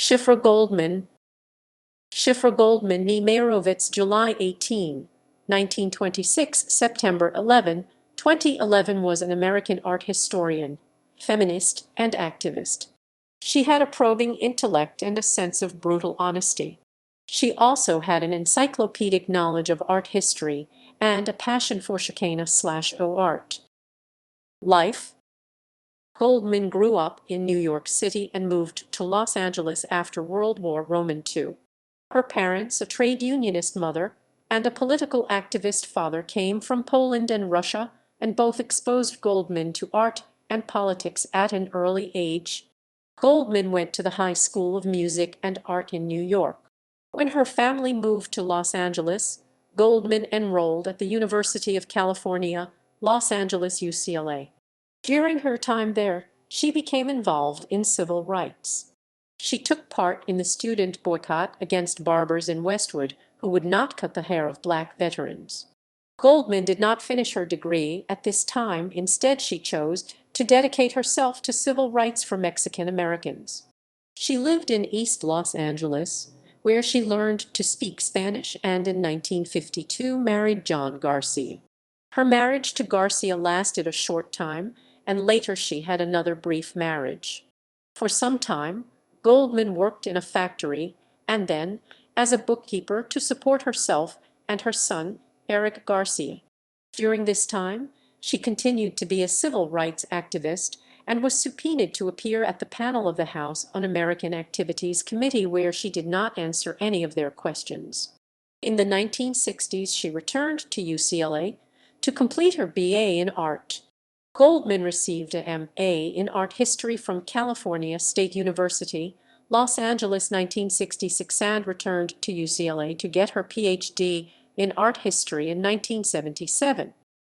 Shifra Goldman. Shifra Goldman, née Meyerowitz, July 18, 1926, September 11, 2011, was an American art historian, feminist, and activist. She had a probing intellect and a sense of brutal honesty. She also had an encyclopedic knowledge of art history and a passion for Chicana/O art. Life. Goldman grew up in New York City and moved to Los Angeles after World War II. Her parents, a trade unionist mother and a political activist father, came from Poland and Russia, and both exposed Goldman to art and politics at an early age. Goldman went to the High School of Music and Art in New York. When her family moved to Los Angeles, Goldman enrolled at the University of California, Los Angeles, UCLA. During her time there, she became involved in civil rights. She took part in the student boycott against barbers in Westwood who would not cut the hair of black veterans. Goldman did not finish her degree at this time. Instead, she chose to dedicate herself to civil rights for Mexican Americans. She lived in East Los Angeles, where she learned to speak Spanish, and in 1952 married John Garcia. Her marriage to Garcia lasted a short time, and later she had another brief marriage. For some time, Goldman worked in a factory and then as a bookkeeper to support herself and her son, Eric Garcia. During this time, she continued to be a civil rights activist and was subpoenaed to appear at the panel of the House Un-American Activities Committee, where she did not answer any of their questions. In the 1960s, she returned to UCLA to complete her BA in art. Goldman received a M.A. in art history from California State University, Los Angeles, 1966, and returned to UCLA to get her Ph.D. in art history in 1977.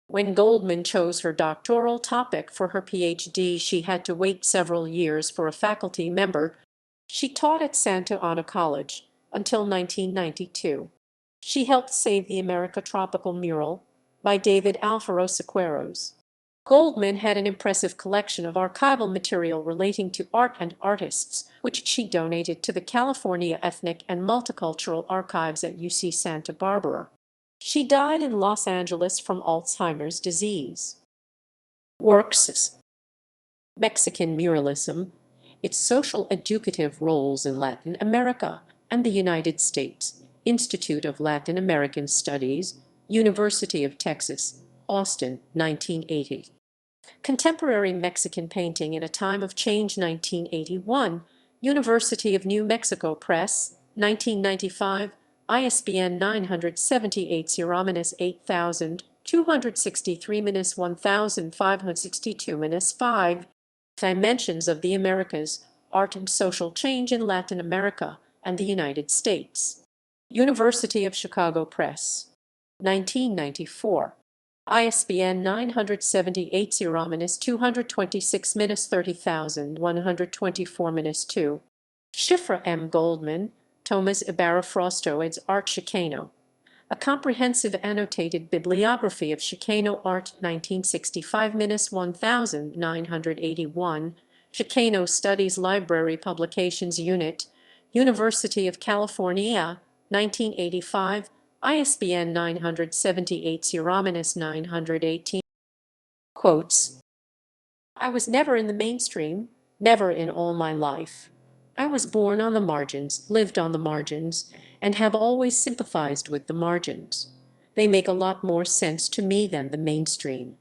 When Goldman chose her doctoral topic for her Ph.D., she had to wait several years for a faculty member. She taught at Santa Ana College until 1992. She helped save the America Tropical mural by David Alfaro Siqueiros. Goldman had an impressive collection of archival material relating to art and artists, which she donated to the California Ethnic and Multicultural Archives at UC Santa Barbara. She died in Los Angeles from Alzheimer's disease. Works. Mexican muralism, its social educative roles in Latin America and the United States, Institute of Latin American Studies, University of Texas, Austin, 1980. Contemporary Mexican Painting in a Time of Change, 1981, University of New Mexico Press, 1995, ISBN 978-080-8263-1562-5. Dimensions of the Americas, Art and Social Change in Latin America and the United States. University of Chicago Press, 1994. ISBN 978-0-226-30124-2. Shifra M. Goldman, Thomas Ibarra Frostoids, Art Chicano. A comprehensive annotated bibliography of Chicano art, 1965-1981. Chicano Studies Library Publications Unit, University of California, 1985. ISBN 978-0-918. Quotes. I was never in the mainstream, never in all my life. I was born on the margins, lived on the margins, and have always sympathized with the margins. They make a lot more sense to me than the mainstream.